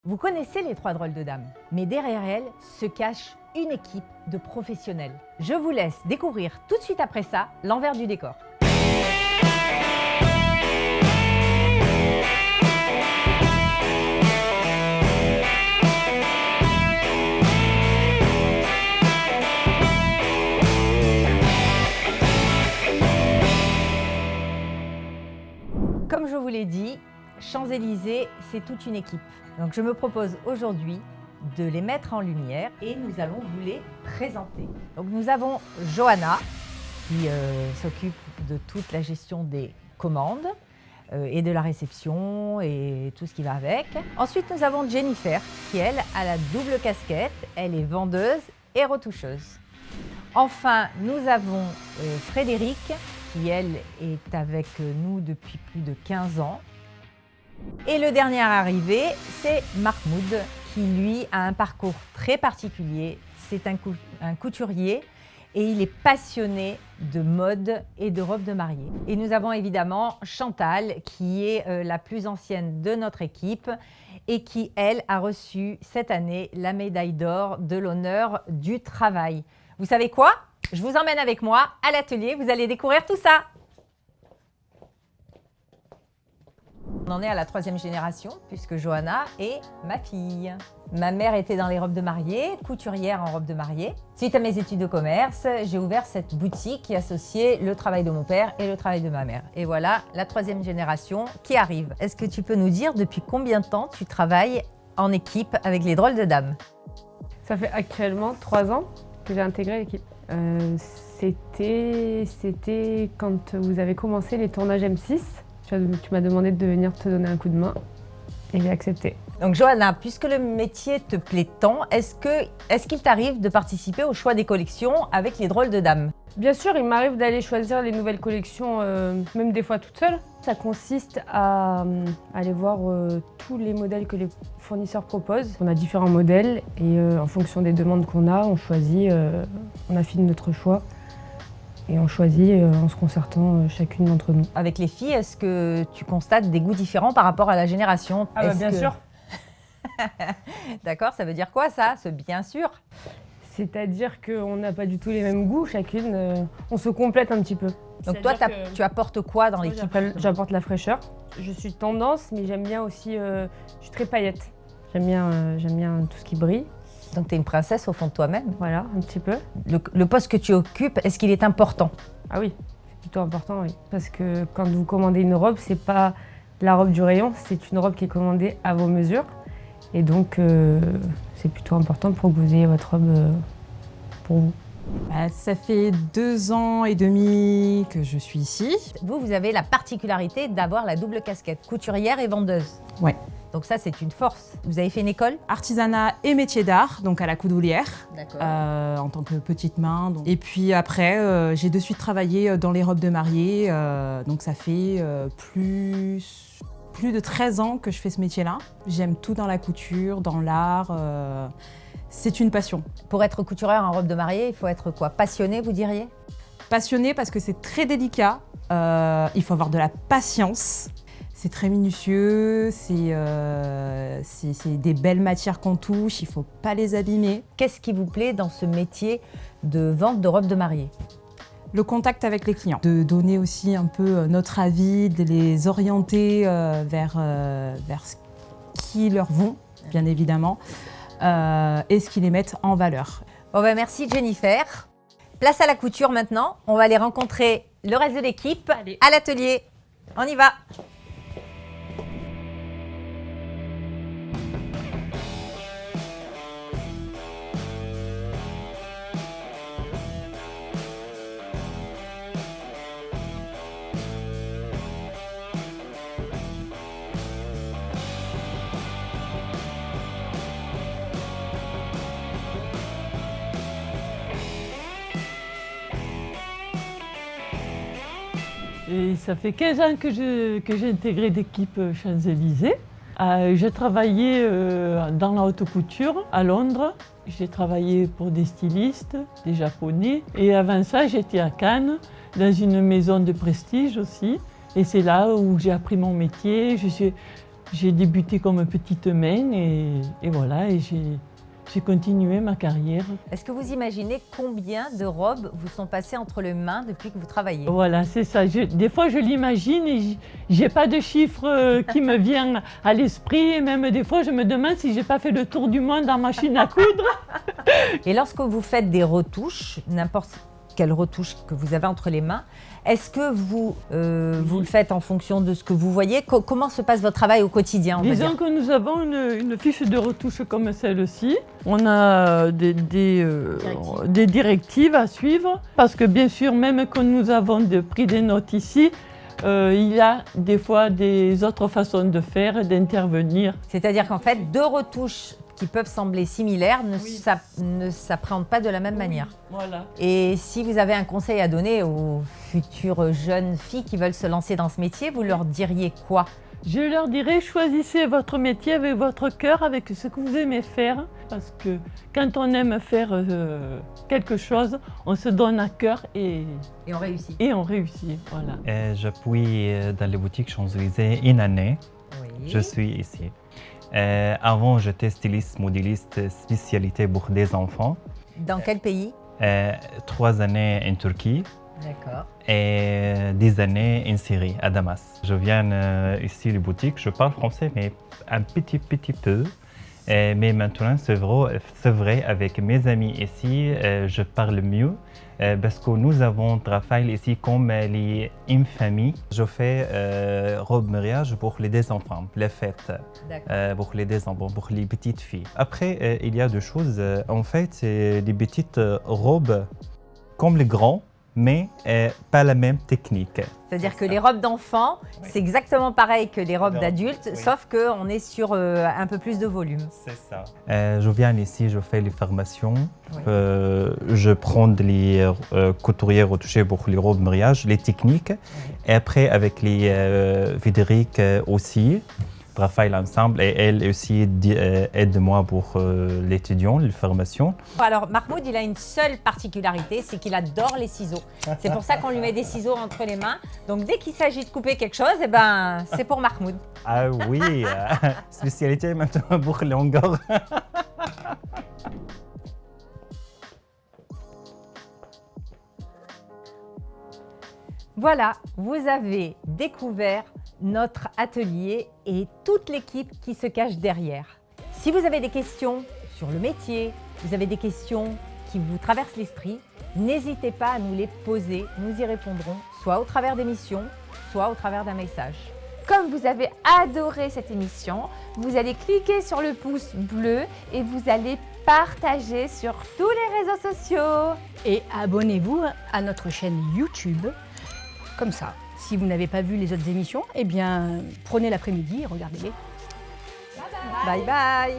Vous connaissez les 3 drôles de dames, mais derrière elles se cache une équipe de professionnels. Je vous laisse découvrir tout de suite après ça l'envers du décor. Comme je vous l'ai dit, Champs-Élysées, c'est toute une équipe. Donc je me propose aujourd'hui de les mettre en lumière et nous allons vous les présenter. Donc nous avons Johanna qui s'occupe de toute la gestion des commandes et de la réception et tout ce qui va avec. Ensuite nous avons Jennifer qui elle a la double casquette, elle est vendeuse et retoucheuse. Enfin nous avons Frédéric qui elle est avec nous depuis plus de 15 ans. Et le dernier arrivé, c'est Mahmoud, qui lui a un parcours très particulier. C'est un couturier et il est passionné de mode et de robes de mariée. Et nous avons évidemment Chantal, qui est la plus ancienne de notre équipe et qui, elle, a reçu cette année la médaille d'or de l'honneur du travail. Vous savez quoi? Je vous emmène avec moi à l'atelier, vous allez découvrir tout ça. On en est à la 3e génération, puisque Johanna est ma fille. Ma mère était dans les robes de mariée, couturière en robes de mariée. Suite à mes études de commerce, j'ai ouvert cette boutique qui associait le travail de mon père et le travail de ma mère. Et voilà la 3e génération qui arrive. Est-ce que tu peux nous dire depuis combien de temps tu travailles en équipe avec les drôles de dames? Ça fait actuellement 3 ans que j'ai intégré l'équipe. C'était quand vous avez commencé les tournages M6. Tu m'as demandé de venir te donner un coup de main et j'ai accepté. Donc Johanna, puisque le métier te plaît tant, est-ce qu'il t'arrive de participer au choix des collections avec les drôles de dames? Bien sûr, il m'arrive d'aller choisir les nouvelles collections, même des fois toute seule. Ça consiste à aller voir tous les modèles que les fournisseurs proposent. On a différents modèles et en fonction des demandes qu'on a, on choisit, on affine notre choix. Et on choisit en se concertant chacune d'entre nous. Avec les filles, est-ce que tu constates des goûts différents par rapport à la génération? Ah bah bien sûr. D'accord, ça veut dire quoi ça, ce bien sûr? C'est-à-dire qu'on n'a pas du tout les mêmes goûts, chacune, on se complète un petit peu. Donc toi, tu apportes quoi dans l'équipe? J'apporte la fraîcheur. Je suis tendance, mais j'aime bien aussi, je suis très paillette. J'aime bien tout ce qui brille. Donc tu es une princesse au fond de toi-même. Voilà, un petit peu. Le poste que tu occupes, est-ce qu'il est important? Ah oui, c'est plutôt important, oui. Parce que quand vous commandez une robe, c'est pas la robe du rayon, c'est une robe qui est commandée à vos mesures. Et donc, c'est plutôt important pour que vous ayez votre robe pour vous. Ça fait 2 ans et demi que je suis ici. Vous avez la particularité d'avoir la double casquette, couturière et vendeuse. Ouais. Donc ça, c'est une force. Vous avez fait une école? Artisanat et métier d'art, donc à la Coudoulière, D'accord. en tant que petite main. Donc. Et puis après, j'ai de suite travaillé dans les robes de mariée, donc ça fait plus de 13 ans que je fais ce métier-là. J'aime tout dans la couture, dans l'art, c'est une passion. Pour être couturière en robe de mariée, il faut être quoi? Passionné, vous diriez? Passionné parce que c'est très délicat, il faut avoir de la patience. C'est très minutieux, c'est des belles matières qu'on touche, il ne faut pas les abîmer. Qu'est-ce qui vous plaît dans ce métier de vente de robes de mariée? Le contact avec les clients, de donner aussi un peu notre avis, de les orienter vers ce qui leur vont, bien évidemment, et ce qui les mettent en valeur. Bon ben merci Jennifer. Place à la couture maintenant. On va aller rencontrer le reste de l'équipe à l'atelier. On y va. Et ça fait 15 ans que j'ai intégré l'équipe Champs-Élysées. J'ai travaillé dans la haute couture à Londres. J'ai travaillé pour des stylistes, des Japonais. Et avant ça, j'étais à Cannes, dans une maison de prestige aussi. Et c'est là où j'ai appris mon métier. J'ai débuté comme petite main et voilà, et j'ai continué ma carrière. Est-ce que vous imaginez combien de robes vous sont passées entre les mains depuis que vous travaillez? Voilà, c'est ça. Des fois, je l'imagine et j'ai pas de chiffre qui me vient à l'esprit. Et même des fois, je me demande si j'ai pas fait le tour du monde en machine à coudre. Et lorsque vous faites des retouches, n'importe quelle retouche que vous avez entre les mains, est-ce que vous le faites en fonction de ce que vous voyez? Comment se passe votre travail au quotidien, on va Disons dire? que nous avons une fiche de retouche comme celle-ci. On a des directives à suivre parce que bien sûr, même quand nous avons pris des notes ici, il y a des fois des autres façons de faire, d'intervenir. C'est-à-dire qu'en fait, deux retouches qui peuvent sembler similaires ne s'appréhendent pas de la même manière. Voilà. Et si vous avez un conseil à donner aux futures jeunes filles qui veulent se lancer dans ce métier, vous leur diriez quoi? Je leur dirais, choisissez votre métier avec votre cœur, avec ce que vous aimez faire. Parce que quand on aime faire quelque chose, on se donne à cœur et on réussit. Et on réussit, voilà. J'appuie dans les boutiques Champs-Élysées une année. Oui. Je suis ici. Avant, j'étais styliste, modéliste, spécialité pour des enfants. Dans quel pays? 3 années en Turquie. D'accord. Et 10 années en Syrie, à Damas. Je viens ici de boutique, je parle français, mais un petit peu. Mais maintenant, c'est vrai, avec mes amis ici, je parle mieux parce que nous avons travaillé ici comme une famille. Je fais robe mariage pour les deux enfants, les fêtes, pour les deux enfants, pour les petites filles. Après, il y a deux choses. En fait, c'est des petites robes comme les grands, mais pas la même technique. C'est-à-dire que les robes d'enfants, c'est exactement pareil que les robes d'adultes, sauf qu'on est sur un peu plus de volume. C'est ça. Je viens ici, je fais les formations, je prends les couturiers retouchés pour les robes mariage, les techniques, et après avec les Frédéric aussi. Travaille ensemble et elle aussi aide moi pour l'étudiant, les formations. Alors Mahmoud, il a une seule particularité, c'est qu'il adore les ciseaux. C'est pour ça qu'on lui met des ciseaux entre les mains. Donc dès qu'il s'agit de couper quelque chose, eh ben, c'est pour Mahmoud. Ah oui, spécialité maintenant pour les longueurs. Voilà, vous avez découvert notre atelier et toute l'équipe qui se cache derrière. Si vous avez des questions sur le métier, vous avez des questions qui vous traversent l'esprit, n'hésitez pas à nous les poser. Nous y répondrons soit au travers d'émissions, soit au travers d'un message. Comme vous avez adoré cette émission, vous allez cliquer sur le pouce bleu et vous allez partager sur tous les réseaux sociaux. Et abonnez-vous à notre chaîne YouTube. Comme ça, si vous n'avez pas vu les autres émissions, eh bien, prenez l'après-midi et regardez-les. Bye bye.